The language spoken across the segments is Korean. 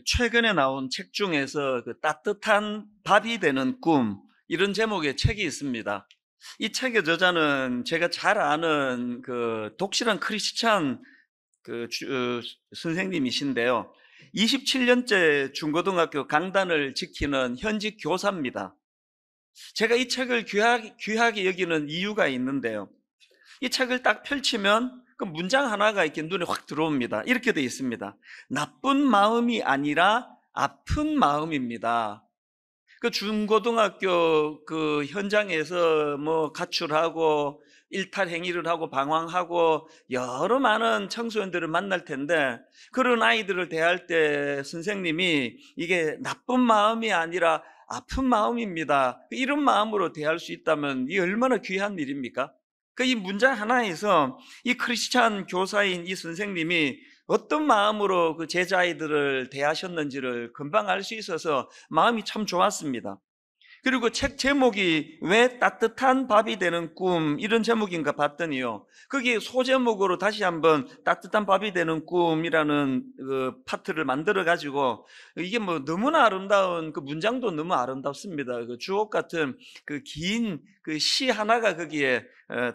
최근에 나온 책 중에서 따뜻한 밥이 되는 꿈, 이런 제목의 책이 있습니다. 이 책의 저자는 제가 잘 아는 독실한 크리스찬 선생님이신데요. 27년째 중고등학교 강단을 지키는 현직 교사입니다. 제가 이 책을 귀하게 여기는 이유가 있는데요. 이 책을 딱 펼치면 그 문장 하나가 이렇게 눈에 확 들어옵니다. 이렇게 되어 있습니다. 나쁜 마음이 아니라 아픈 마음입니다. 그 중고등학교 그 현장에서 뭐 가출하고 일탈 행위를 하고 방황하고 여러 많은 청소년들을 만날 텐데, 그런 아이들을 대할 때 선생님이 이게 나쁜 마음이 아니라 아픈 마음입니다, 이런 마음으로 대할 수 있다면 이 얼마나 귀한 일입니까? 이 문장 하나에서 이 크리스찬 교사인 이 선생님이 어떤 마음으로 그 제자아이들을 대하셨는지를 금방 알 수 있어서 마음이 참 좋았습니다. 그리고 책 제목이 왜 따뜻한 밥이 되는 꿈, 이런 제목인가 봤더니요, 거기에 소제목으로 다시 한번 따뜻한 밥이 되는 꿈이라는 그 파트를 만들어 가지고, 이게 뭐 너무나 아름다운 그 문장도 너무 아름답습니다. 그 주옥 같은 그 긴 그 시 하나가 거기에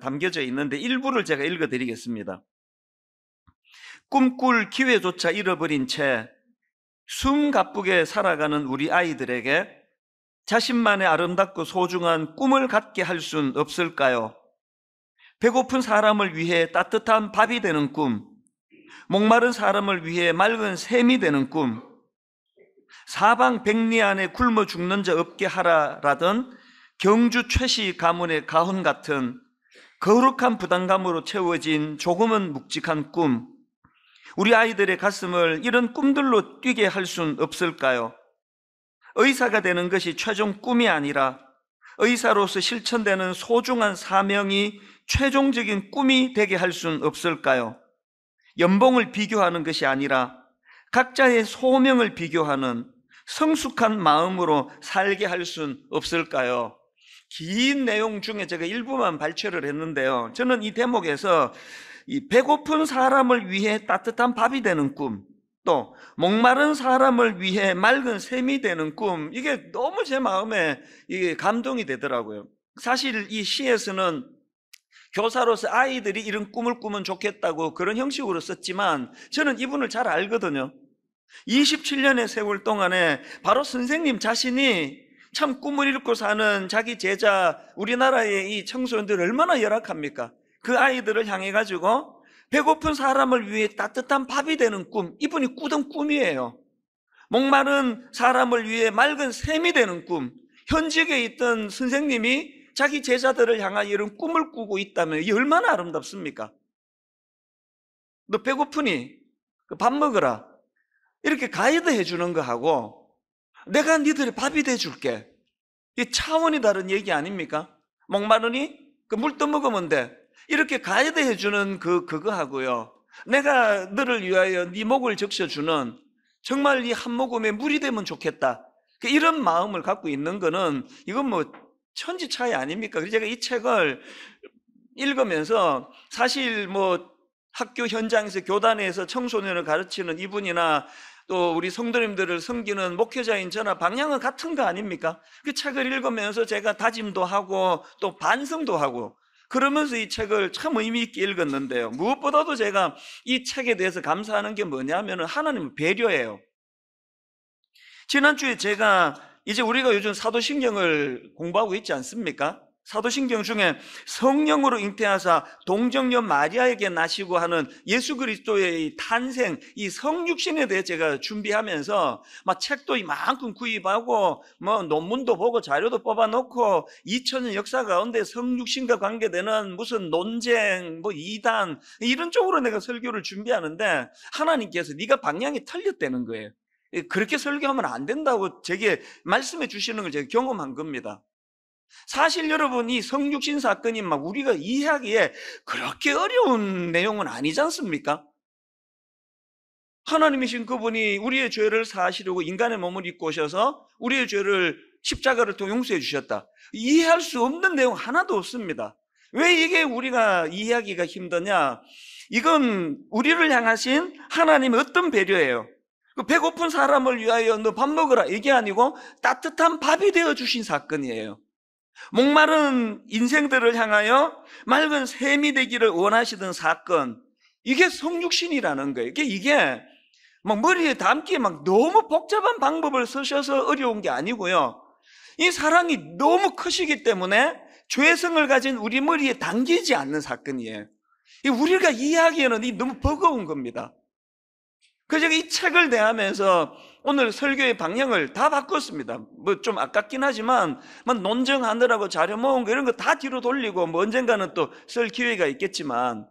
담겨져 있는데, 일부를 제가 읽어 드리겠습니다. 꿈꿀 기회조차 잃어버린 채 숨가쁘게 살아가는 우리 아이들에게 자신만의 아름답고 소중한 꿈을 갖게 할 순 없을까요? 배고픈 사람을 위해 따뜻한 밥이 되는 꿈, 목마른 사람을 위해 맑은 샘이 되는 꿈, 사방 백리 안에 굶어 죽는 자 없게 하라라던 경주 최씨 가문의 가훈 같은 거룩한 부담감으로 채워진 조금은 묵직한 꿈, 우리 아이들의 가슴을 이런 꿈들로 뛰게 할 순 없을까요? 의사가 되는 것이 최종 꿈이 아니라 의사로서 실천되는 소중한 사명이 최종적인 꿈이 되게 할 순 없을까요? 연봉을 비교하는 것이 아니라 각자의 소명을 비교하는 성숙한 마음으로 살게 할 순 없을까요? 긴 내용 중에 제가 일부만 발췌를 했는데요, 저는 이 대목에서 이 배고픈 사람을 위해 따뜻한 밥이 되는 꿈, 또 목마른 사람을 위해 맑은 샘이 되는 꿈, 이게 너무 제 마음에 이게 감동이 되더라고요. 사실 이 시에서는 교사로서 아이들이 이런 꿈을 꾸면 좋겠다고 그런 형식으로 썼지만, 저는 이분을 잘 알거든요. 27년의 세월 동안에 바로 선생님 자신이 참 꿈을 잃고 사는 자기 제자, 우리나라의 이 청소년들 얼마나 열악합니까? 그 아이들을 향해 가지고 배고픈 사람을 위해 따뜻한 밥이 되는 꿈, 이분이 꾸던 꿈이에요. 목마른 사람을 위해 맑은 샘이 되는 꿈, 현직에 있던 선생님이 자기 제자들을 향하여 이런 꿈을 꾸고 있다면 이게 얼마나 아름답습니까? 너 배고프니? 밥 먹어라, 이렇게 가이드 해주는 거하고 내가 니들의 밥이 돼줄게, 이 차원이 다른 얘기 아닙니까? 목마르니? 물 떠먹으면 돼, 이렇게 가이드 해주는 그거 하고요, 내가 너를 위하여 네 목을 적셔주는, 정말 이 한 모금에 물이 되면 좋겠다, 이런 마음을 갖고 있는 거는 이건 뭐 천지 차이 아닙니까? 그래서 제가 이 책을 읽으면서 사실 뭐 학교 현장에서 교단에서 청소년을 가르치는 이분이나 또 우리 성도님들을 섬기는 목회자인 저나 방향은 같은 거 아닙니까? 그 책을 읽으면서 제가 다짐도 하고 또 반성도 하고 그러면서 이 책을 참 의미 있게 읽었는데요, 무엇보다도 제가 이 책에 대해서 감사하는 게 뭐냐면 하나님의 배려예요. 지난주에 제가 이제 우리가 요즘 사도신경을 공부하고 있지 않습니까? 사도신경 중에 성령으로 잉태하사 동정녀 마리아에게 나시고 하는 예수 그리스도의 탄생, 이 성육신에 대해 제가 준비하면서 막 책도 이만큼 구입하고 뭐 논문도 보고 자료도 뽑아놓고 2000년 역사 가운데 성육신과 관계되는 무슨 논쟁, 뭐 이단, 이런 쪽으로 내가 설교를 준비하는데 하나님께서 네가 방향이 틀렸다는 거예요. 그렇게 설교하면 안 된다고 제게 말씀해 주시는 걸 제가 경험한 겁니다. 사실 여러분, 이 성육신 사건이 막 우리가 이해하기에 그렇게 어려운 내용은 아니지 않습니까? 하나님이신 그분이 우리의 죄를 사하시려고 인간의 몸을 입고 오셔서 우리의 죄를 십자가를 통해 용서해 주셨다, 이해할 수 없는 내용 하나도 없습니다. 왜 이게 우리가 이해하기가 힘드냐? 이건 우리를 향하신 하나님의 어떤 배려예요. 그 배고픈 사람을 위하여 너 밥 먹으라 이게 아니고 따뜻한 밥이 되어 주신 사건이에요. 목마른 인생들을 향하여 맑은 샘이 되기를 원하시던 사건, 이게 성육신이라는 거예요. 이게 막 머리에 담기에 막 너무 복잡한 방법을 쓰셔서 어려운 게 아니고요. 이 사랑이 너무 크시기 때문에 죄성을 가진 우리 머리에 담기지 않는 사건이에요. 우리가 이해하기에는 너무 버거운 겁니다. 그래서 제가 이 책을 대하면서 오늘 설교의 방향을 다 바꿨습니다. 뭐 좀 아깝긴 하지만 논증하느라고 자료 모은 거 이런 거 다 뒤로 돌리고 뭐 언젠가는 또 쓸 기회가 있겠지만,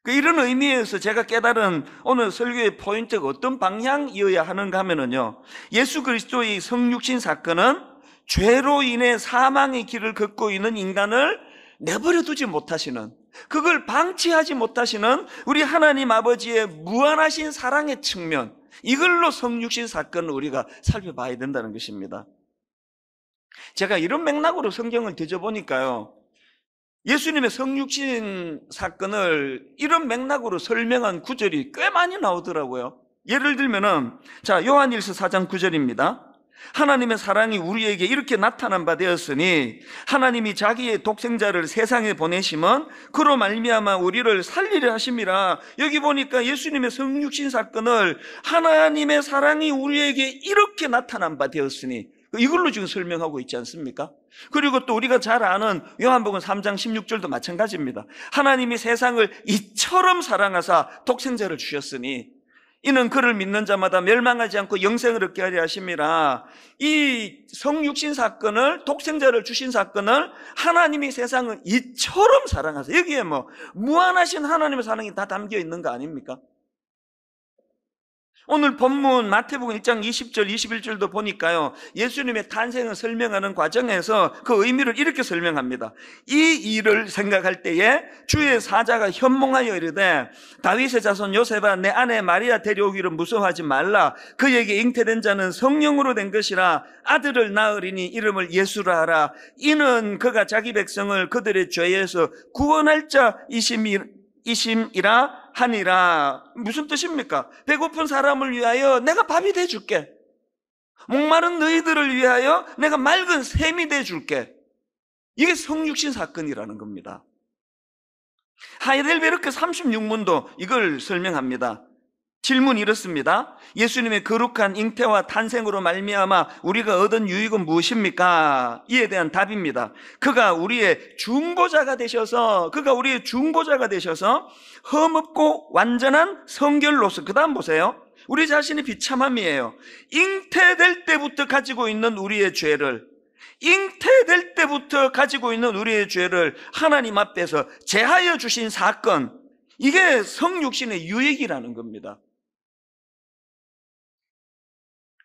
이런 의미에서 제가 깨달은 오늘 설교의 포인트가 어떤 방향이어야 하는가 하면은요, 예수 그리스도의 성육신 사건은 죄로 인해 사망의 길을 걷고 있는 인간을 내버려 두지 못하시는, 그걸 방치하지 못하시는 우리 하나님 아버지의 무한하신 사랑의 측면, 이걸로 성육신 사건을 우리가 살펴봐야 된다는 것입니다. 제가 이런 맥락으로 성경을 뒤져보니까요, 예수님의 성육신 사건을 이런 맥락으로 설명한 구절이 꽤 많이 나오더라고요. 예를 들면은, 자, 요한일서 4장 9절입니다. 하나님의 사랑이 우리에게 이렇게 나타난 바 되었으니 하나님이 자기의 독생자를 세상에 보내심은 그로 말미암아 우리를 살리려 하심이라. 여기 보니까 예수님의 성육신 사건을 하나님의 사랑이 우리에게 이렇게 나타난 바 되었으니, 이걸로 지금 설명하고 있지 않습니까? 그리고 또 우리가 잘 아는 요한복음 3장 16절도 마찬가지입니다. 하나님이 세상을 이처럼 사랑하사 독생자를 주셨으니 이는 그를 믿는 자마다 멸망하지 않고 영생을 얻게 하려 하심이라. 이 성육신 사건을, 독생자를 주신 사건을 하나님이 세상을 이처럼 사랑하사, 여기에 뭐 무한하신 하나님의 사랑이 다 담겨 있는 거 아닙니까? 오늘 본문 마태복음 1장 20절 21절도 보니까요, 예수님의 탄생을 설명하는 과정에서 그 의미를 이렇게 설명합니다. 이 일을 생각할 때에 주의 사자가 현몽하여 이르되 다윗의 자손 요셉아, 내 아내 마리아 데려오기를 무서워하지 말라. 그에게 잉태된 자는 성령으로 된 것이라. 아들을 낳으리니 이름을 예수라 하라. 이는 그가 자기 백성을 그들의 죄에서 구원할 자이심이라 하니라. 무슨 뜻입니까? 배고픈 사람을 위하여 내가 밥이 돼줄게. 목마른 너희들을 위하여 내가 맑은 샘이 돼줄게. 이게 성육신 사건이라는 겁니다. 하이델베르크 36문도 이걸 설명합니다. 질문이 이렇습니다. 예수님의 거룩한 잉태와 탄생으로 말미암아 우리가 얻은 유익은 무엇입니까? 이에 대한 답입니다. 그가 우리의 중보자가 되셔서 흠없고 완전한 성결로서, 그 다음 보세요. 우리 자신이 비참함이에요. 잉태될 때부터 가지고 있는 우리의 죄를 하나님 앞에서 제하여 주신 사건, 이게 성육신의 유익이라는 겁니다.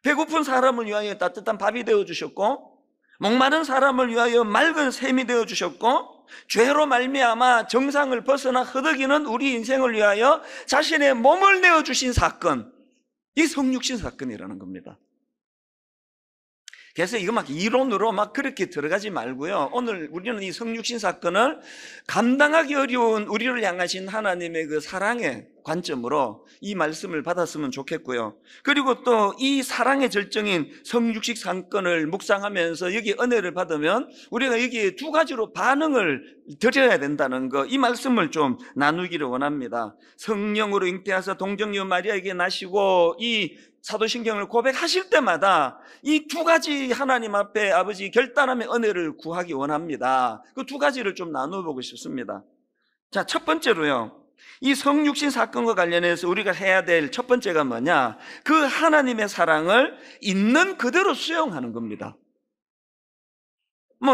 배고픈 사람을 위하여 따뜻한 밥이 되어주셨고, 목마른 사람을 위하여 맑은 샘이 되어주셨고, 죄로 말미암아 정상을 벗어나 허덕이는 우리 인생을 위하여 자신의 몸을 내어주신 사건, 이 성육신 사건이라는 겁니다. 그래서 이거 막 이론으로 막 그렇게 들어가지 말고요, 오늘 우리는 이 성육신 사건을 감당하기 어려운 우리를 향하신 하나님의 그 사랑의 관점으로 이 말씀을 받았으면 좋겠고요. 그리고 또 이 사랑의 절정인 성육신 사건을 묵상하면서 여기 은혜를 받으면 우리가 여기에 두 가지로 반응을 드려야 된다는 거, 이 말씀을 좀 나누기를 원합니다. 성령으로 잉태하사 동정녀 마리아에게 나시고, 이 사도신경을 고백하실 때마다 이 두 가지 하나님 앞에 아버지 결단함의 은혜를 구하기 원합니다. 그 두 가지를 좀 나눠보고 싶습니다. 자, 첫 번째로요, 이 성육신 사건과 관련해서 우리가 해야 될 첫 번째가 뭐냐? 그 하나님의 사랑을 있는 그대로 수용하는 겁니다.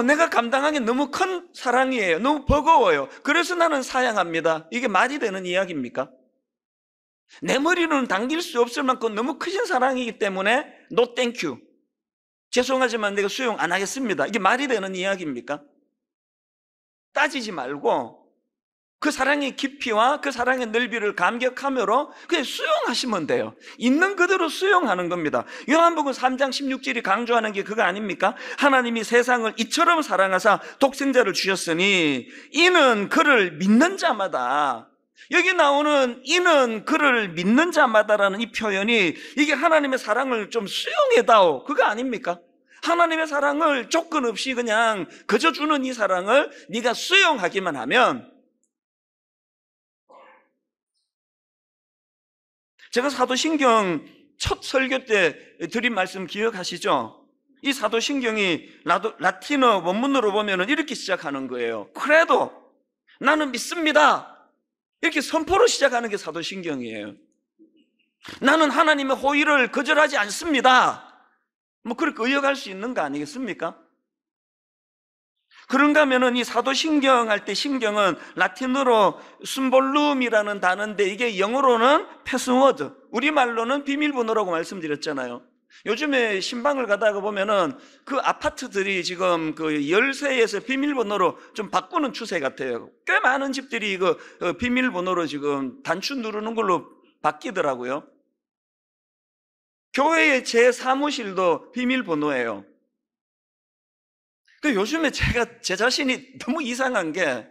내가 감당하기 너무 큰 사랑이에요. 너무 버거워요. 그래서 나는 사양합니다. 이게 말이 되는 이야기입니까? 내 머리로는 당길 수 없을 만큼 너무 크신 사랑이기 때문에 no thank you, 죄송하지만 내가 수용 안 하겠습니다, 이게 말이 되는 이야기입니까? 따지지 말고 그 사랑의 깊이와 그 사랑의 넓이를 감격함으로 그냥 수용하시면 돼요. 있는 그대로 수용하는 겁니다. 요한복음 3장 16절이 강조하는 게 그거 아닙니까? 하나님이 세상을 이처럼 사랑하사 독생자를 주셨으니 이는 그를 믿는 자마다 여기 나오는 이는 그를 믿는 자마다라는 이 표현이 이게 하나님의 사랑을 좀 수용해다오, 그거 아닙니까? 하나님의 사랑을 조건 없이 그냥 그저 주는 이 사랑을 네가 수용하기만 하면, 제가 사도신경 첫 설교 때 드린 말씀 기억하시죠? 이 사도신경이 라틴어 원문으로 보면 이렇게 시작하는 거예요. 그래도 나는 믿습니다, 이렇게 선포로 시작하는 게 사도신경이에요. 나는 하나님의 호의를 거절하지 않습니다, 뭐 그렇게 의역할 수 있는 거 아니겠습니까? 그런가 하면은 이 사도신경 할 때 신경은 라틴어로 순볼룸이라는 단어인데 이게 영어로는 패스워드, 우리말로는 비밀번호라고 말씀드렸잖아요. 요즘에 신방을 가다가 보면은 그 아파트들이 지금 그 열쇠에서 비밀번호로 좀 바꾸는 추세 같아요. 꽤 많은 집들이 그 비밀번호로 지금 단추 누르는 걸로 바뀌더라고요. 교회의 제 사무실도 비밀번호예요. 요즘에 제 자신이 너무 이상한 게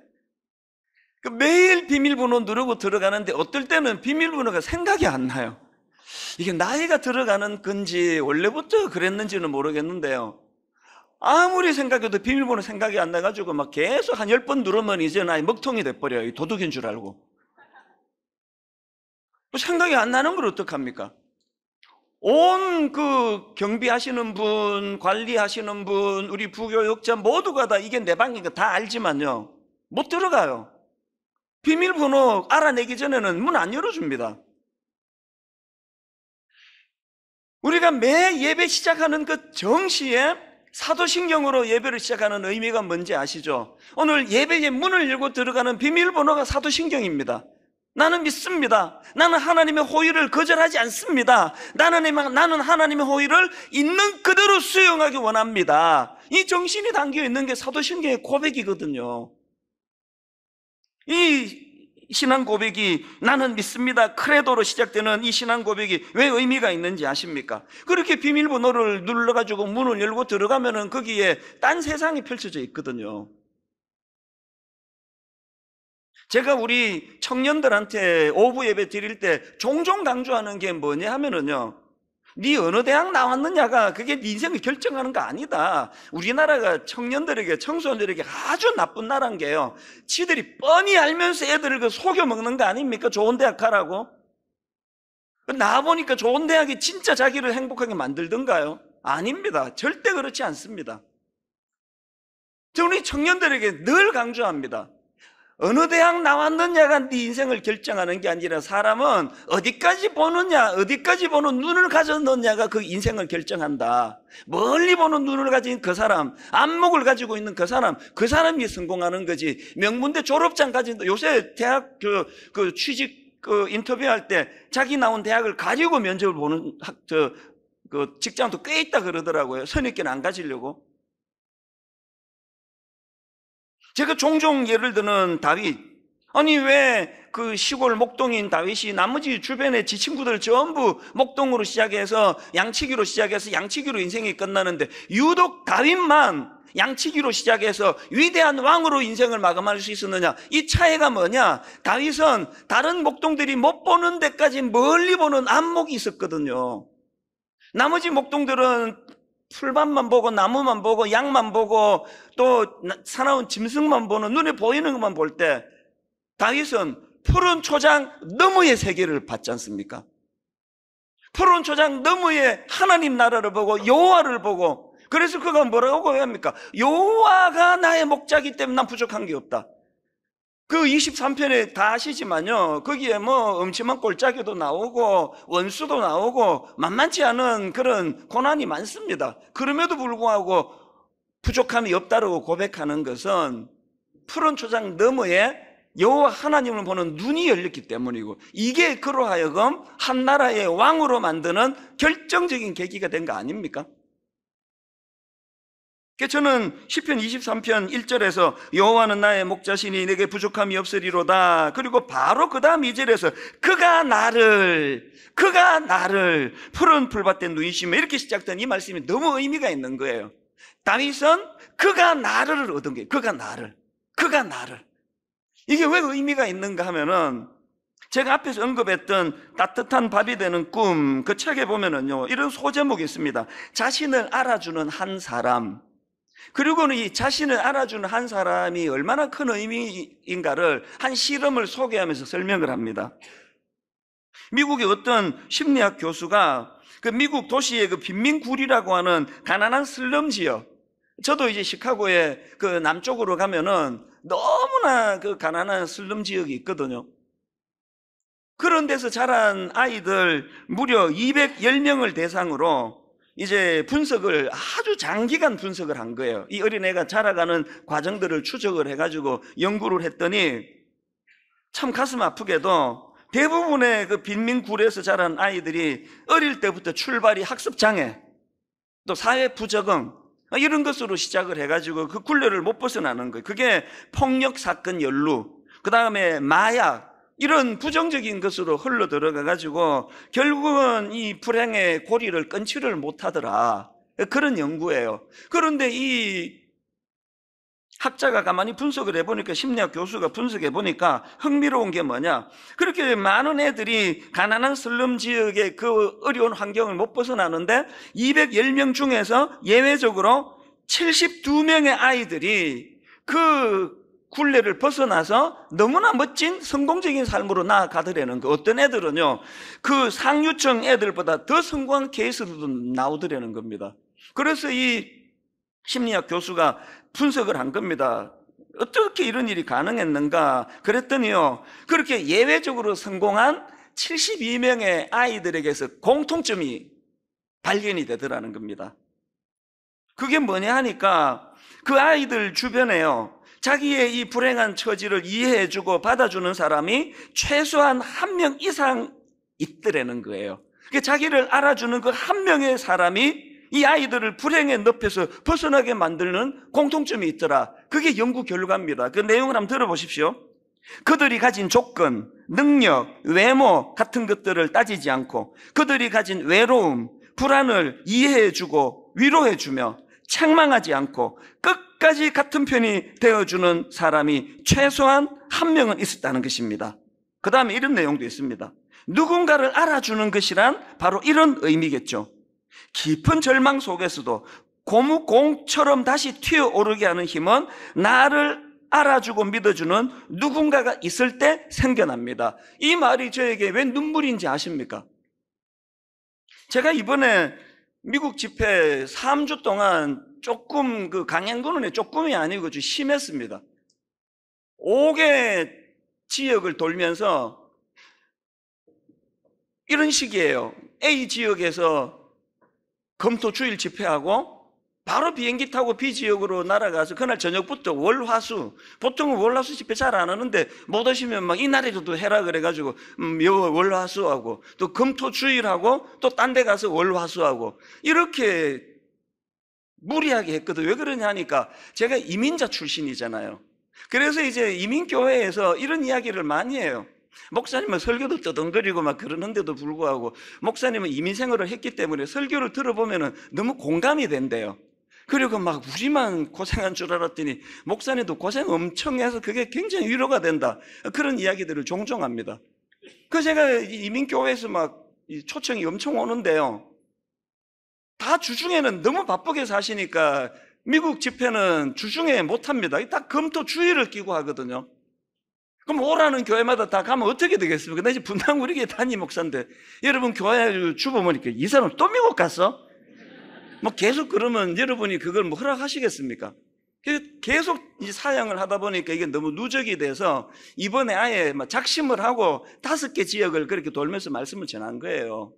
매일 비밀번호 누르고 들어가는데 어떨 때는 비밀번호가 생각이 안 나요. 이게 나이가 들어가는 건지 원래부터 그랬는지는 모르겠는데요, 아무리 생각해도 비밀번호 생각이 안 나가지고 막 계속 한 10번 누르면 이제 나의 먹통이 돼버려요. 도둑인 줄 알고. 생각이 안 나는 걸 어떡합니까? 온 그 경비하시는 분, 관리하시는 분, 우리 부교육자 모두가 다 이게 내 방인 거 다 알지만요, 못 들어가요. 비밀번호 알아내기 전에는 문 안 열어줍니다. 우리가 매 예배 시작하는 그 정시에 사도신경으로 예배를 시작하는 의미가 뭔지 아시죠? 오늘 예배의 문을 열고 들어가는 비밀번호가 사도신경입니다. 나는 믿습니다. 나는 하나님의 호의를 거절하지 않습니다. 나는 하나님의 호의를 있는 그대로 수용하기 원합니다. 이 정신이 담겨 있는 게 사도신경의 고백이거든요. 이 신앙 고백이 나는 믿습니다 크레도로 시작되는 이 신앙 고백이 왜 의미가 있는지 아십니까? 그렇게 비밀번호를 눌러가지고 문을 열고 들어가면은 거기에 딴 세상이 펼쳐져 있거든요. 제가 우리 청년들한테 오후 예배 드릴 때 종종 강조하는 게 뭐냐 하면은요, 네 어느 대학 나왔느냐가 그게 네 인생을 결정하는 거 아니다. 우리나라가 청년들에게, 청소년들에게 아주 나쁜 나라인 게요, 지들이 뻔히 알면서 애들을 속여 먹는 거 아닙니까? 좋은 대학 가라고. 나와보니까 좋은 대학이 진짜 자기를 행복하게 만들던가요? 아닙니다. 절대 그렇지 않습니다. 저는 우리 청년들에게 늘 강조합니다. 어느 대학 나왔느냐가 네 인생을 결정하는 게 아니라 사람은 어디까지 보느냐, 어디까지 보는 눈을 가졌느냐가 그 인생을 결정한다. 멀리 보는 눈을 가진 그 사람, 안목을 가지고 있는 그 사람이 성공하는 거지. 명문대 졸업장 가진, 요새 대학 그 취직 인터뷰할 때 자기 나온 대학을 가지고 면접을 보는 그 직장도 꽤 있다 그러더라고요. 선입견 안 가지려고. 제가 종종 예를 드는 다윗, 아니 왜 그 시골 목동인 다윗이 나머지 주변의 지 친구들 전부 목동으로 시작해서 양치기로 시작해서 양치기로 인생이 끝나는데 유독 다윗만 양치기로 시작해서 위대한 왕으로 인생을 마감할 수 있었느냐? 이 차이가 뭐냐? 다윗은 다른 목동들이 못 보는 데까지 멀리 보는 안목이 있었거든요. 나머지 목동들은 풀밭만 보고 나무만 보고 양만 보고 또 사나운 짐승만 보는, 눈에 보이는 것만 볼 때 다윗은 푸른 초장 너머의 세계를 봤지 않습니까? 푸른 초장 너머의 하나님 나라를 보고 여호와를 보고, 그래서 그가 뭐라고 고백합니까? 여호와가 나의 목자이기 때문에 난 부족한 게 없다. 그 23편에 다 아시지만요, 거기에 뭐 음침한 꼴짜기도 나오고 원수도 나오고 만만치 않은 그런 고난이 많습니다. 그럼에도 불구하고 부족함이 없다고 고백하는 것은 푸른 초장 너머에 여호와 하나님을 보는 눈이 열렸기 때문이고, 이게 그로 하여금 한 나라의 왕으로 만드는 결정적인 계기가 된 거 아닙니까? 저는 시편 23편 1절에서 여호와는 나의 목자시니 내게 부족함이 없으리로다, 그리고 바로 그 다음 2절에서 그가 나를 푸른 풀밭에 누이시며, 이렇게 시작된 이 말씀이 너무 의미가 있는 거예요. 다윗은 그가 나를 얻은 거예요. 그가 나를. 이게 왜 의미가 있는가 하면은 제가 앞에서 언급했던 따뜻한 밥이 되는 꿈, 그 책에 보면은요, 이런 소제목이 있습니다. 자신을 알아주는 한 사람. 그리고는 이 자신을 알아주는 한 사람이 얼마나 큰 의미인가를 한 실험을 소개하면서 설명을 합니다. 미국의 어떤 심리학 교수가 그 미국 도시의 그 빈민굴이라고 하는 가난한 슬럼 지역, 저도 이제 시카고의 그 남쪽으로 가면은 너무나 그 가난한 슬럼 지역이 있거든요. 그런 데서 자란 아이들 무려 210명을 대상으로 이제 분석을, 아주 장기간 분석을 한 거예요. 이 어린애가 자라가는 과정들을 추적을 해가지고 연구를 했더니 참 가슴 아프게도 대부분의 그 빈민굴에서 자란 아이들이 어릴 때부터 출발이 학습장애, 또 사회 부적응, 이런 것으로 시작을 해가지고 그 굴레를 못 벗어나는 거예요. 그게 폭력 사건 연루, 그 다음에 마약, 이런 부정적인 것으로 흘러 들어가가지고 결국은 이 불행의 고리를 끊지를 못하더라. 그런 연구예요. 그런데 이 학자가 가만히 분석을 해보니까, 심리학 교수가 분석해 보니까 흥미로운 게 뭐냐, 그렇게 많은 애들이 가난한 슬럼 지역의 그 어려운 환경을 못 벗어나는데 210명 중에서 예외적으로 72명의 아이들이 그 굴레를 벗어나서 너무나 멋진 성공적인 삶으로 나아가더라는 거. 어떤 애들은요, 그 상류층 애들보다 더 성공한 케이스들도 나오더라는 겁니다. 그래서 이 심리학 교수가 분석을 한 겁니다. 어떻게 이런 일이 가능했는가? 그랬더니요, 그렇게 예외적으로 성공한 72명의 아이들에게서 공통점이 발견이 되더라는 겁니다. 그게 뭐냐 하니까 그 아이들 주변에요, 자기의 이 불행한 처지를 이해해주고 받아주는 사람이 최소한 한 명 이상 있더라는 거예요. 자기를 알아주는 그 한 명의 사람이 이 아이들을 불행의 늪에서 벗어나게 만드는 공통점이 있더라. 그게 연구 결과입니다. 그 내용을 한번 들어보십시오. 그들이 가진 조건, 능력, 외모 같은 것들을 따지지 않고 그들이 가진 외로움, 불안을 이해해주고 위로해주며 책망하지 않고 끝까지 같은 편이 되어주는 사람이 최소한 한 명은 있었다는 것입니다. 그 다음에 이런 내용도 있습니다. 누군가를 알아주는 것이란 바로 이런 의미겠죠. 깊은 절망 속에서도 고무공처럼 다시 튀어오르게 하는 힘은 나를 알아주고 믿어주는 누군가가 있을 때 생겨납니다. 이 말이 저에게 왜 눈물인지 아십니까? 제가 이번에 미국 집회 3주 동안 조금 그 강행군은에 조금이 아니고 좀 심했습니다. 5개 지역을 돌면서 이런 식이에요. A 지역에서 금토 주일 집회하고 바로 비행기 타고 B 지역으로 날아가서 그날 저녁부터 월화수, 보통은 월화수 집회 잘 안 하는데 못 오시면 막 이날에도 해라 그래가지고 월화수하고 또 금토 주일하고 또 딴 데 가서 월화수하고 이렇게 무리하게 했거든. 왜 그러냐 하니까 제가 이민자 출신이잖아요. 그래서 이제 이민교회에서 이런 이야기를 많이 해요. 목사님은 설교도 떠덩거리고 막 그러는데도 불구하고 목사님은 이민 생활을 했기 때문에 설교를 들어보면 너무 공감이 된대요. 그리고 막 우리만 고생한 줄 알았더니 목사님도 고생 엄청 해서 그게 굉장히 위로가 된다. 그런 이야기들을 종종 합니다. 그 제가 이민교회에서 막 초청이 엄청 오는데요, 다 주중에는 너무 바쁘게 사시니까 미국 집회는 주중에 못합니다. 딱 금토 주일을 끼고 하거든요. 그럼 오라는 교회마다 다 가면 어떻게 되겠습니까? 나 이제 분당 우리 교회 담임 목사인데, 여러분 교회 주보니까 이 사람 또 미국 갔어? 뭐 계속 그러면 여러분이 그걸 뭐 허락하시겠습니까? 계속 이 사역을 하다 보니까 이게 너무 누적이 돼서 이번에 아예 작심을 하고 5개 지역을 그렇게 돌면서 말씀을 전한 거예요.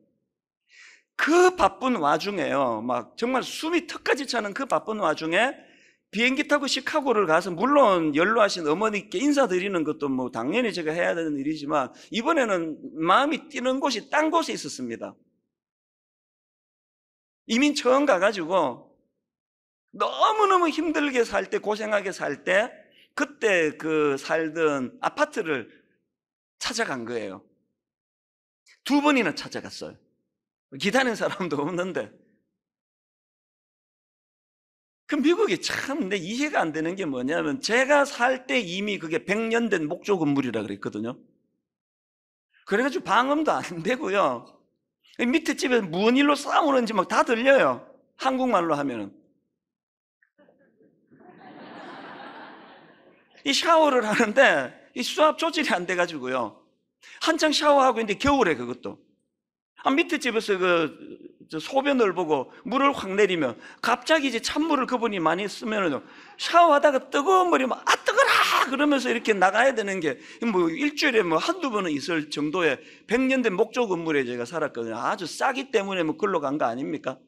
그 바쁜 와중에요, 막 정말 숨이 턱까지 차는 그 바쁜 와중에 비행기 타고 시카고를 가서, 물론 연로하신 어머니께 인사드리는 것도 뭐 당연히 제가 해야 되는 일이지만 이번에는 마음이 뛰는 곳이 딴 곳에 있었습니다. 이민 처음 가가지고 너무너무 힘들게 살 때, 고생하게 살 때 그때 그 살던 아파트를 찾아간 거예요. 2번이나 찾아갔어요. 기다리는 사람도 없는데. 그 미국이 참 내 이해가 안 되는 게 뭐냐면, 제가 살 때 이미 그게 100년 된 목조 건물이라 그랬거든요. 그래가지고 방음도 안 되고요. 밑에 집에 무슨 일로 싸우는지 막 다 들려요. 한국말로 하면은. 이 샤워를 하는데 이 수압 조절이 안 돼가지고요. 한창 샤워하고 있는데 겨울에 그것도. 밑에 집에서 소변을 보고 물을 확 내리면 갑자기 이제 찬물을 그분이 많이 쓰면은 샤워하다가 뜨거운 물이 막 뜨거라 그러면서 이렇게 나가야 되는 게 뭐 일주일에 뭐 한두 번은 있을 정도의 100년 된 목조 건물에 제가 살았거든요. 아주 싸기 때문에 뭐 글로 간 거 아닙니까?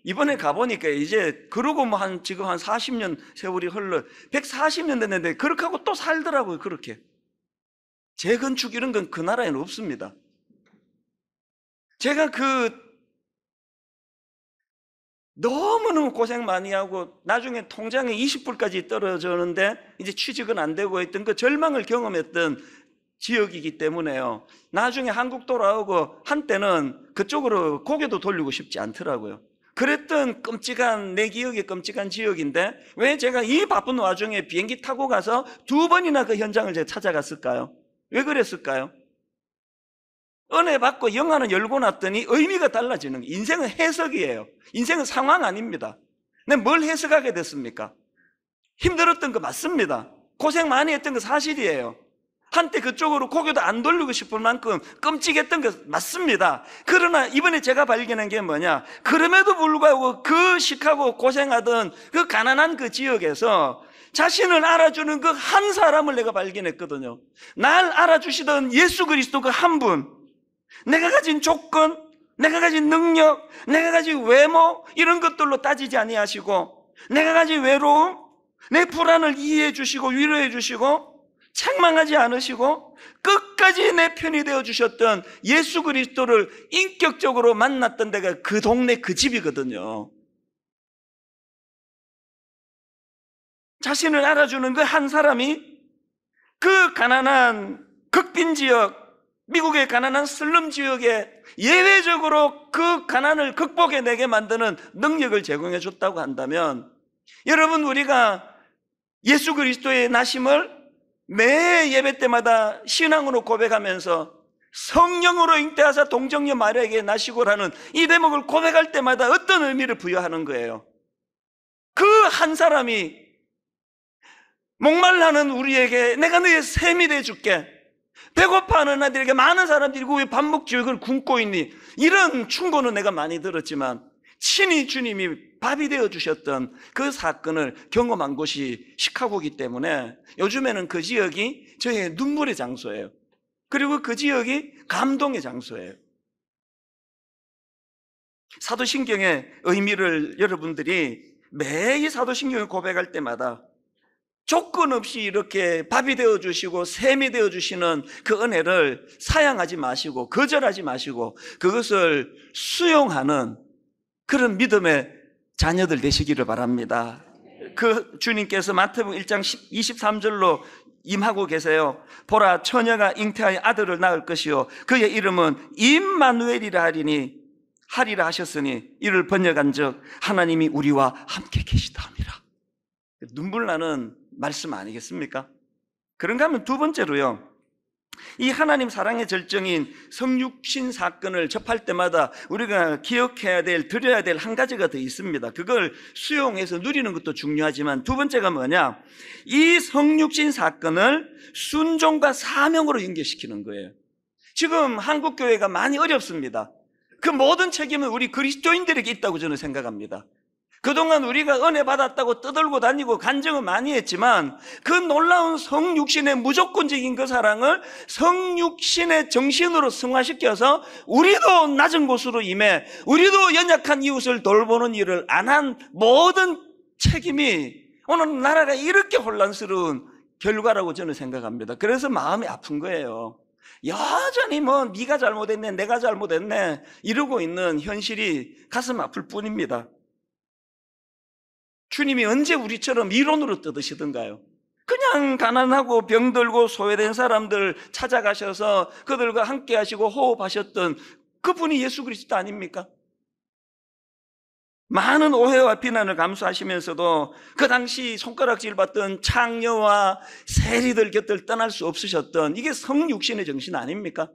이번에 가보니까 이제 그러고 뭐 지금 한 40년 세월이 흘러 140년 됐는데 그렇게 하고 또 살더라고요. 그렇게 재건축 이런 건 그 나라에는 없습니다. 제가 너무너무 고생 많이 하고 나중에 통장에 20불까지 떨어졌는데 이제 취직은 안 되고 했던 그 절망을 경험했던 지역이기 때문에요. 나중에 한국 돌아오고 한때는 그쪽으로 고개도 돌리고 싶지 않더라고요. 그랬던 끔찍한, 내 기억에 끔찍한 지역인데 왜 제가 이 바쁜 와중에 비행기 타고 가서 2번이나 그 현장을 제가 찾아갔을까요? 왜 그랬을까요? 은혜 받고 영화는 열고 났더니 의미가 달라지는 거예요. 인생은 해석이에요. 인생은 상황 아닙니다. 근데 뭘 해석하게 됐습니까? 힘들었던 거 맞습니다. 고생 많이 했던 거 사실이에요. 한때 그쪽으로 고개도 안 돌리고 싶을 만큼 끔찍했던 거 맞습니다. 그러나 이번에 제가 발견한 게 뭐냐, 그럼에도 불구하고 그 시카고 고생하던 그 가난한 그 지역에서 자신을 알아주는 그 한 사람을 내가 발견했거든요. 날 알아주시던 예수 그리스도 그 한 분, 내가 가진 조건, 내가 가진 능력, 내가 가진 외모 이런 것들로 따지지 아니하시고 내가 가진 외로움, 내 불안을 이해해 주시고 위로해 주시고 책망하지 않으시고 끝까지 내 편이 되어 주셨던 예수 그리스도를 인격적으로 만났던 데가 그 동네 그 집이거든요. 자신을 알아주는 그 한 사람이 그 가난한 극빈 지역, 미국의 가난한 슬럼 지역에 예외적으로 그 가난을 극복해내게 만드는 능력을 제공해 줬다고 한다면, 여러분, 우리가 예수 그리스도의 나심을 매 예배 때마다 신앙으로 고백하면서 성령으로 잉태하사 동정녀 마리아에게 나시고라는 이 대목을 고백할 때마다 어떤 의미를 부여하는 거예요? 그 한 사람이 목말라는 우리에게 내가 너의 샘이 돼줄게, 배고파하는 아들에게 많은 사람들이 왜 밥 먹지 왜 그걸 굶고 있니, 이런 충고는 내가 많이 들었지만 친히 주님이 밥이 되어주셨던 그 사건을 경험한 곳이 시카고이기 때문에 요즘에는 그 지역이 저의 눈물의 장소예요. 그리고 그 지역이 감동의 장소예요. 사도신경의 의미를 여러분들이 매일 사도신경을 고백할 때마다 조건 없이 이렇게 밥이 되어주시고 샘이 되어주시는 그 은혜를 사양하지 마시고 거절하지 마시고 그것을 수용하는 그런 믿음의 자녀들 되시기를 바랍니다. 그 주님께서 마태복음 1장 23절로 임하고 계세요. 보라, 처녀가 잉태하여 아들을 낳을 것이요 그의 이름은 임마누엘이라 하리라 하셨으니 이를 번역한즉 하나님이 우리와 함께 계시다 함이라. 눈물 나는 말씀 아니겠습니까? 그런가 하면 두 번째로요, 이 하나님 사랑의 절정인 성육신 사건을 접할 때마다 우리가 기억해야 될, 드려야 될 한 가지가 더 있습니다. 그걸 수용해서 누리는 것도 중요하지만 두 번째가 뭐냐, 이 성육신 사건을 순종과 사명으로 연결시키는 거예요. 지금 한국교회가 많이 어렵습니다. 그 모든 책임은 우리 그리스도인들에게 있다고 저는 생각합니다. 그동안 우리가 은혜 받았다고 떠들고 다니고 간증을 많이 했지만 그 놀라운 성육신의 무조건적인 그 사랑을 성육신의 정신으로 승화시켜서 우리도 낮은 곳으로 임해 우리도 연약한 이웃을 돌보는 일을 안 한 모든 책임이 오늘 나라가 이렇게 혼란스러운 결과라고 저는 생각합니다. 그래서 마음이 아픈 거예요. 여전히 뭐 네가 잘못했네, 내가 잘못했네 이러고 있는 현실이 가슴 아플 뿐입니다. 주님이 언제 우리처럼 이론으로 떠드시던가요? 그냥 가난하고 병들고 소외된 사람들 찾아가셔서 그들과 함께 하시고 호흡하셨던 그분이 예수 그리스도 아닙니까? 많은 오해와 비난을 감수하시면서도 그 당시 손가락질 받던 창녀와 세리들 곁을 떠날 수 없으셨던, 이게 성육신의 정신 아닙니까?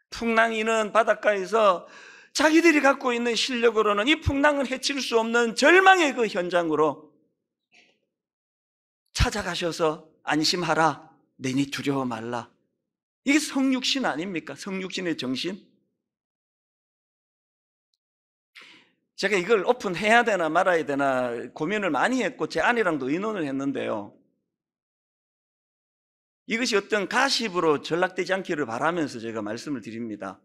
풍랑이는 바닷가에서 자기들이 갖고 있는 실력으로는 이 풍랑을 해칠 수 없는 절망의 그 현장으로 찾아가셔서 안심하라, 내니 두려워 말라. 이게 성육신 아닙니까? 성육신의 정신. 제가 이걸 오픈해야 되나 말아야 되나 고민을 많이 했고 제 아내랑도 의논을 했는데요, 이것이 어떤 가십으로 전락되지 않기를 바라면서 제가 말씀을 드립니다.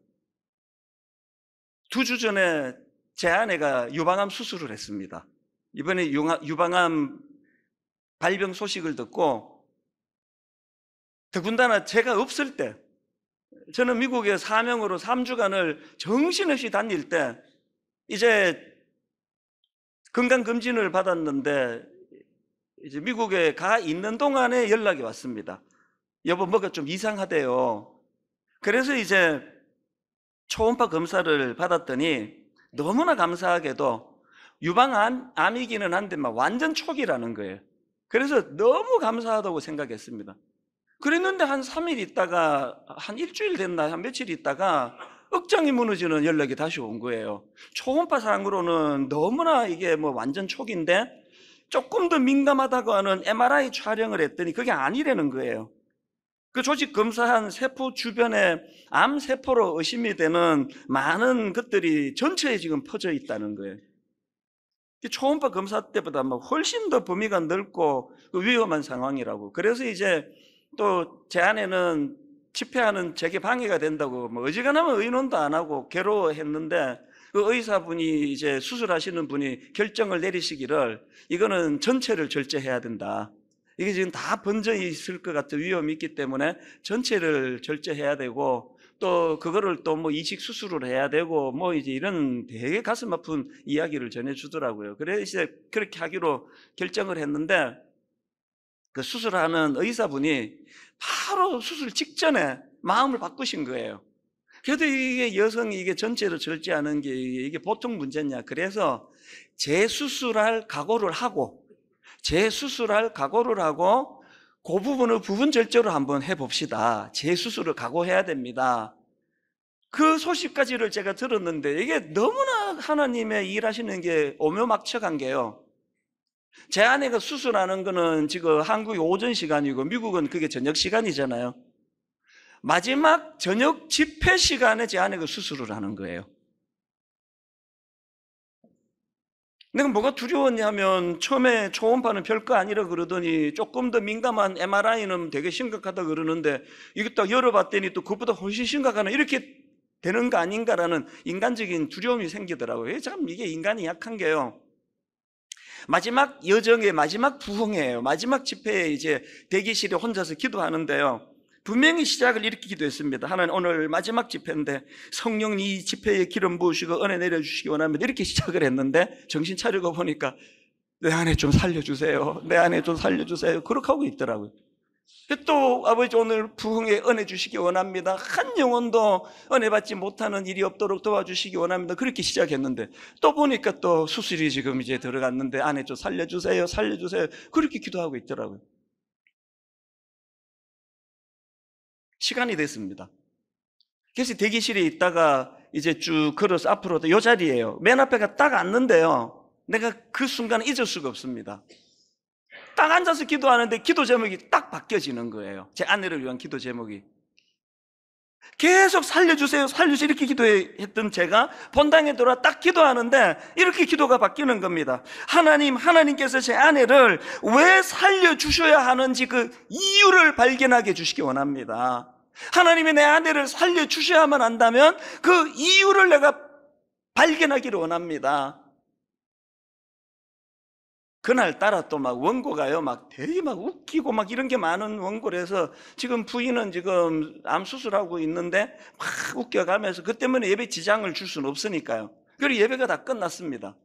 2주 전에 제 아내가 유방암 수술을 했습니다. 이번에 유방암 발병 소식을 듣고, 더군다나 제가 없을 때, 저는 미국에 사명으로 3주간을 정신없이 다닐 때 이제 건강검진을 받았는데, 이제 미국에 가 있는 동안에 연락이 왔습니다. 여보, 뭐가 좀 이상하대요. 그래서 이제 초음파 검사를 받았더니 너무나 감사하게도 유방암이기는 한데 막 완전 초기라는 거예요. 그래서 너무 감사하다고 생각했습니다. 그랬는데 한 3일 있다가, 한 일주일 됐나, 한 며칠 있다가 억장이 무너지는 연락이 다시 온 거예요. 초음파상으로는 너무나 이게 뭐 완전 초기인데 조금 더 민감하다고 하는 MRI 촬영을 했더니 그게 아니라는 거예요. 그 조직 검사한 세포 주변에 암세포로 의심이 되는 많은 것들이 전체에 지금 퍼져 있다는 거예요. 초음파 검사 때보다 뭐 훨씬 더 범위가 넓고 위험한 상황이라고. 그래서 이제 또 제 아내는 집회하는 제게 방해가 된다고 뭐 어지간하면 의논도 안 하고 괴로워했는데, 그 의사분이 이제 수술하시는 분이 결정을 내리시기를 이거는 전체를 절제해야 된다. 이게 지금 다 번져 있을 것 같은 위험이 있기 때문에 전체를 절제해야 되고, 또 그거를 또 뭐 이식 수술을 해야 되고 뭐 이제 이런 되게 가슴 아픈 이야기를 전해주더라고요. 그래서 이제 그렇게 하기로 결정을 했는데, 그 수술하는 의사분이 바로 수술 직전에 마음을 바꾸신 거예요. 그래도 이게 여성이 이게 전체로 절제하는 게 이게 보통 문제냐. 그래서 재수술할 각오를 하고 그 부분을 부분 절제로 한번 해봅시다. 재수술을 각오해야 됩니다. 그 소식까지를 제가 들었는데 이게 너무나 하나님의 일하시는 게 오묘막측한 게요, 제 아내가 수술하는 거는 지금 한국이 오전 시간이고 미국은 그게 저녁 시간이잖아요. 마지막 저녁 집회 시간에 제 아내가 수술을 하는 거예요. 내가 뭐가 두려웠냐면, 처음에 초음파는 별거 아니라 그러더니 조금 더 민감한 MRI는 되게 심각하다 그러는데, 이게 딱 열어봤더니 또 그것보다 훨씬 심각하나, 이렇게 되는 거 아닌가라는 인간적인 두려움이 생기더라고요. 참 이게 인간이 약한 게요, 마지막 여정의 마지막 부흥회예요. 마지막 집회에 이제 대기실에 혼자서 기도하는데요, 분명히 시작을 이렇게 기도했습니다. 하나님, 오늘 마지막 집회인데 성령 이 집회에 기름 부으시고 은혜 내려주시기 원합니다. 이렇게 시작을 했는데 정신 차리고 보니까 내 안에 좀 살려주세요, 내 안에 좀 살려주세요, 그렇게 하고 있더라고요. 또 아버지, 오늘 부흥에 은혜 주시기 원합니다. 한 영혼도 은혜 받지 못하는 일이 없도록 도와주시기 원합니다. 그렇게 시작했는데 또 보니까 또 수술이 지금 이제 들어갔는데 안에 좀 살려주세요, 살려주세요, 그렇게 기도하고 있더라고요. 시간이 됐습니다. 그래서 대기실에 있다가 이제 쭉 걸어서 앞으로 이 자리예요. 맨 앞에가 딱 앉는데요, 내가 그 순간 잊을 수가 없습니다. 딱 앉아서 기도하는데 기도 제목이 딱 바뀌어지는 거예요. 제 아내를 위한 기도 제목이. 계속 살려주세요, 살려주세요 이렇게 기도했던 제가 본당에 돌아 딱 기도하는데 이렇게 기도가 바뀌는 겁니다. 하나님께서 제 아내를 왜 살려주셔야 하는지 그 이유를 발견하게 해주시기 원합니다. 하나님이 내 아내를 살려주셔야만 한다면 그 이유를 내가 발견하기를 원합니다. 그날따라 또 막 원고가요, 막 되게 막 웃기고 막 이런 게 많은 원고라서, 지금 부인은 지금 암 수술하고 있는데 막 웃겨가면서, 그 때문에 예배 지장을 줄 수는 없으니까요. 그리고 예배가 다 끝났습니다.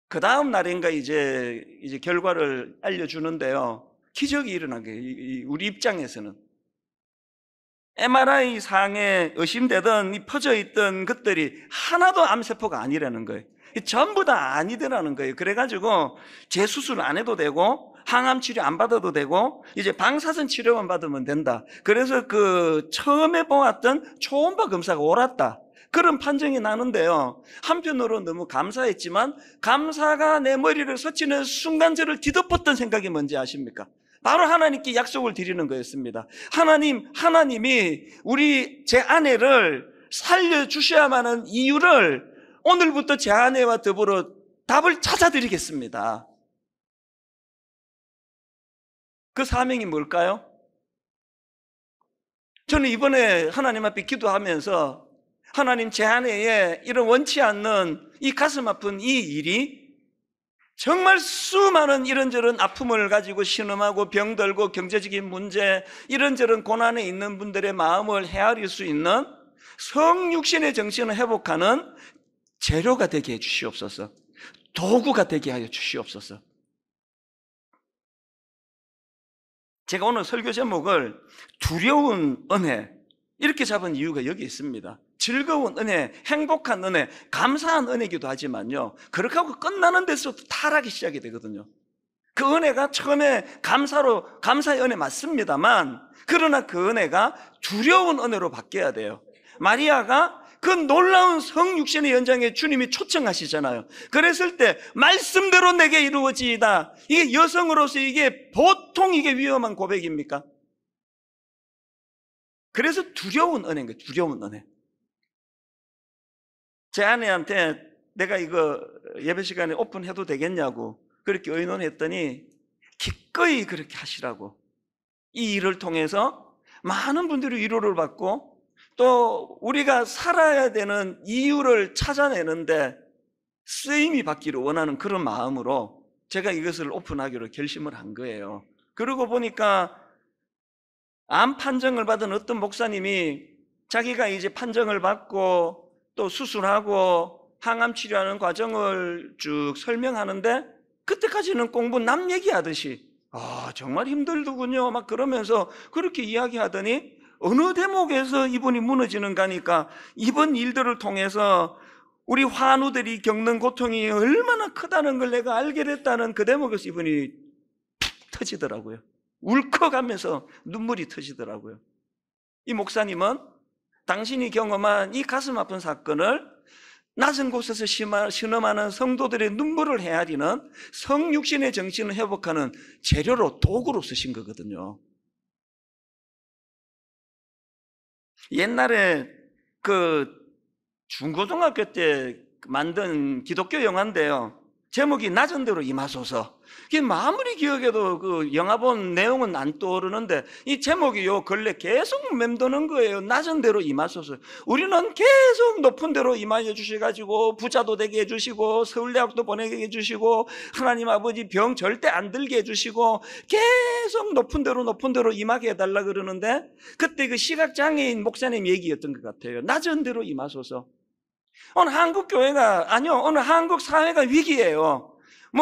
그 다음 날인가 이제 결과를 알려주는데요, 기적이 일어난 거예요. 우리 입장에서는 MRI 상에 의심되던 이 퍼져 있던 것들이 하나도 암세포가 아니라는 거예요. 전부 다 아니더라는 거예요. 그래가지고 재수술 안 해도 되고 항암 치료 안 받아도 되고 이제 방사선 치료만 받으면 된다. 그래서 그 처음에 보았던 초음파 검사가 옳았다, 그런 판정이 나는데요, 한편으로 너무 감사했지만 감사가 내 머리를 스치는 순간 저를 뒤덮었던 생각이 뭔지 아십니까? 바로 하나님께 약속을 드리는 거였습니다. 하나님이 제 아내를 살려주셔야만 하는 이유를 오늘부터 제 아내와 더불어 답을 찾아드리겠습니다. 그 사명이 뭘까요? 저는 이번에 하나님 앞에 기도하면서 하나님, 제 아내의 이런 원치 않는 이 가슴 아픈 이 일이 정말 수많은 이런저런 아픔을 가지고 신음하고 병들고 경제적인 문제, 이런저런 고난에 있는 분들의 마음을 헤아릴 수 있는 성육신의 정신을 회복하는 재료가 되게 해 주시옵소서. 도구가 되게 하여 주시옵소서. 제가 오늘 설교 제목을 두려운 은혜 이렇게 잡은 이유가 여기 있습니다. 즐거운 은혜, 행복한 은혜, 감사한 은혜이기도 하지만요, 그렇게 하고 끝나는 데서 타락이 시작이 되거든요. 그 은혜가 처음에 감사의 은혜 맞습니다만, 그러나 그 은혜가 두려운 은혜로 바뀌어야 돼요. 마리아가 그 놀라운 성육신의 연장에 주님이 초청하시잖아요. 그랬을 때 말씀대로 내게 이루어지이다, 이게 여성으로서 이게 보통 이게 위험한 고백입니까? 그래서 두려운 은혜인 거예요. 두려운 은혜. 제 아내한테 내가 이거 예배 시간에 오픈해도 되겠냐고 그렇게 의논했더니 기꺼이 그렇게 하시라고. 이 일을 통해서 많은 분들이 위로를 받고 또 우리가 살아야 되는 이유를 찾아내는데 쓰임이 받기를 원하는 그런 마음으로 제가 이것을 오픈하기로 결심을 한 거예요. 그러고 보니까 암 판정을 받은 어떤 목사님이 자기가 이제 판정을 받고 또 수술하고 항암 치료하는 과정을 쭉 설명하는데, 그때까지는 공부 남 얘기하듯이 정말 힘들더군요 막 그러면서 그렇게 이야기하더니 어느 대목에서 이분이 무너지는가 하니까 이번 일들을 통해서 우리 환우들이 겪는 고통이 얼마나 크다는 걸 내가 알게 됐다는 그 대목에서 이분이 툭 터지더라고요. 울컥하면서 눈물이 터지더라고요. 이 목사님은 당신이 경험한 이 가슴 아픈 사건을 낮은 곳에서 신음하는 성도들의 눈물을 헤아리는 성육신의 정신을 회복하는 재료로, 도구로 쓰신 거거든요. 옛날에 그 중고등학교 때 만든 기독교 영화인데요, 제목이 낮은 대로 임하소서. 이게 아무리 기억해도 그 영화 본 내용은 안 떠오르는데 이 제목이 요 근래 계속 맴도는 거예요. 낮은 대로 임하소서. 우리는 계속 높은 데로 임하여 주셔가지고 부자도 되게 해주시고 서울대학도 보내게 해주시고 하나님 아버지 병 절대 안 들게 해주시고 계속 높은 데로 임하게 해달라 그러는데, 그때 그 시각장애인 목사님 얘기였던 것 같아요. 낮은 데로 임하소서. 오늘 한국 교회가, 아니요, 오늘 한국 사회가 위기예요.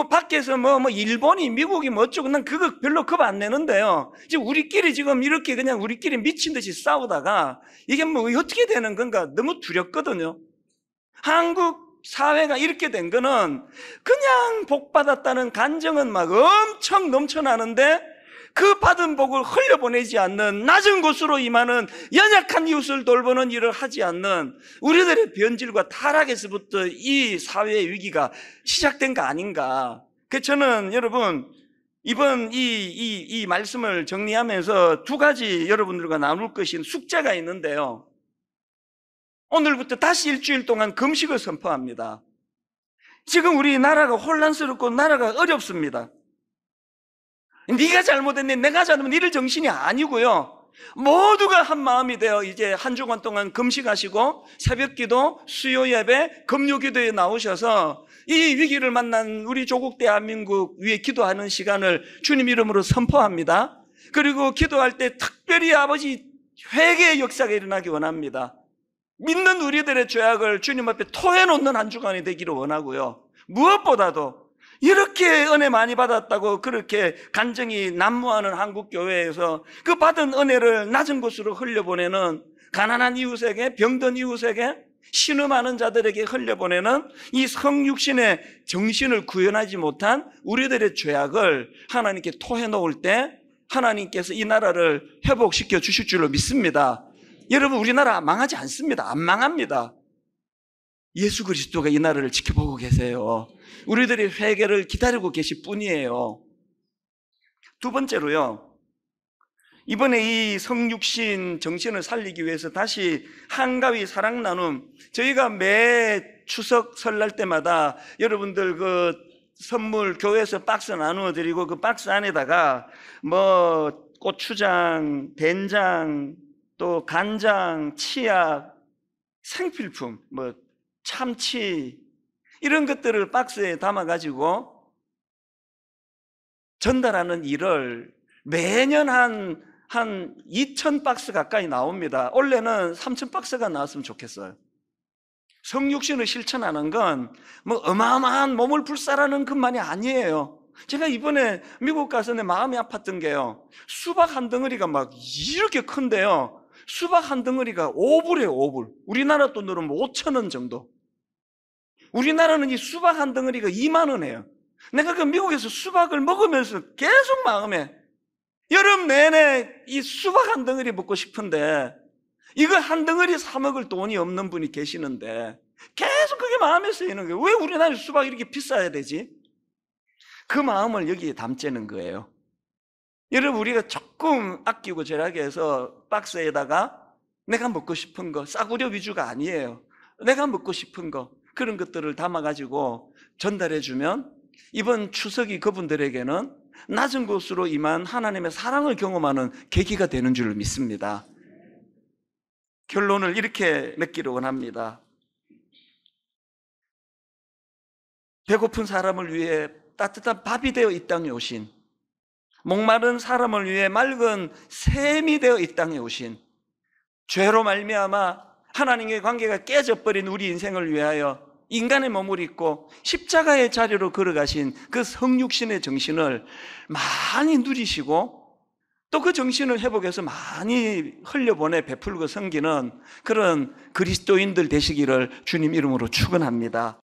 밖에서 일본이, 미국이 어쩌고, 난 그거 별로 겁 안 내는데요. 지금 우리끼리 지금 이렇게 그냥 우리끼리 미친 듯이 싸우다가 이게 어떻게 되는 건가 너무 두렵거든요. 한국 사회가 이렇게 된 거는 그냥 복 받았다는 간정은 막 엄청 넘쳐나는데 그 받은 복을 흘려보내지 않는, 낮은 곳으로 임하는, 연약한 이웃을 돌보는 일을 하지 않는 우리들의 변질과 타락에서부터 이 사회의 위기가 시작된 거 아닌가. 그래서 저는 여러분 이번 이 말씀을 정리하면서 두 가지 여러분들과 나눌 것인 숙제가 있는데요, 오늘부터 다시 일주일 동안 금식을 선포합니다. 지금 우리 나라가 혼란스럽고 나라가 어렵습니다. 네가 잘못했네, 내가 잘못했네, 이럴 정신이 아니고요, 모두가 한 마음이 되어 이제 한 주간 동안 금식하시고 새벽기도, 수요예배, 금요기도에 나오셔서 이 위기를 만난 우리 조국 대한민국 위해 기도하는 시간을 주님 이름으로 선포합니다. 그리고 기도할 때 특별히 아버지 회개의 역사가 일어나기 원합니다. 믿는 우리들의 죄악을 주님 앞에 토해놓는 한 주간이 되기를 원하고요, 무엇보다도 이렇게 은혜 많이 받았다고 그렇게 간증이 난무하는 한국교회에서 그 받은 은혜를 낮은 곳으로 흘려보내는, 가난한 이웃에게, 병든 이웃에게, 신음하는 자들에게 흘려보내는 이 성육신의 정신을 구현하지 못한 우리들의 죄악을 하나님께 토해놓을 때 하나님께서 이 나라를 회복시켜 주실 줄로 믿습니다. 여러분, 우리나라 망하지 않습니다. 안 망합니다. 예수 그리스도가 이 나라를 지켜보고 계세요. 우리들의 회개를 기다리고 계실 뿐이에요. 두 번째로요, 이번에 이 성육신 정신을 살리기 위해서 다시 한가위 사랑 나눔, 저희가 매 추석 설날 때마다 여러분들 그 선물 교회에서 박스 나누어 드리고 그 박스 안에다가 뭐 고추장, 된장, 또 간장, 치약, 생필품, 뭐 참치, 이런 것들을 박스에 담아가지고 전달하는 일을 매년 한 2,000박스 가까이 나옵니다. 올해는 3,000박스가 나왔으면 좋겠어요. 성육신을 실천하는 건 뭐 어마어마한 몸을 불사라는 것만이 아니에요. 제가 이번에 미국 가서 내 마음이 아팠던 게요, 수박 한 덩어리가 막 이렇게 큰데요, 수박 한 덩어리가 5불이에요. 5불. 우리나라 돈으로 뭐 5,000원 정도. 우리나라는 이 수박 한 덩어리가 2만 원이에요. 내가 그 미국에서 수박을 먹으면서 계속 마음에, 여름 내내 이 수박 한 덩어리 먹고 싶은데 이거 한 덩어리 사 먹을 돈이 없는 분이 계시는데 계속 그게 마음에 쓰이는 거예요. 왜 우리나라에 수박이 이렇게 비싸야 되지? 그 마음을 여기에 담자는 거예요. 여러분, 우리가 조금 아끼고 절약해 해서 박스에다가 내가 먹고 싶은 거, 싸구려 위주가 아니에요. 내가 먹고 싶은 거, 그런 것들을 담아가지고 전달해주면 이번 추석이 그분들에게는 낮은 곳으로 임한 하나님의 사랑을 경험하는 계기가 되는 줄 믿습니다. 결론을 이렇게 맺기를 원합니다. 배고픈 사람을 위해 따뜻한 밥이 되어 이 땅에 오신, 목마른 사람을 위해 맑은 샘이 되어 이 땅에 오신, 죄로 말미암아 하나님의 관계가 깨져버린 우리 인생을 위하여 인간의 몸을 입고 십자가의 자리로 걸어가신 그 성육신의 정신을 많이 누리시고 또 그 정신을 회복해서 많이 흘려보내 베풀고 섬기는 그런 그리스도인들 되시기를 주님 이름으로 축원합니다.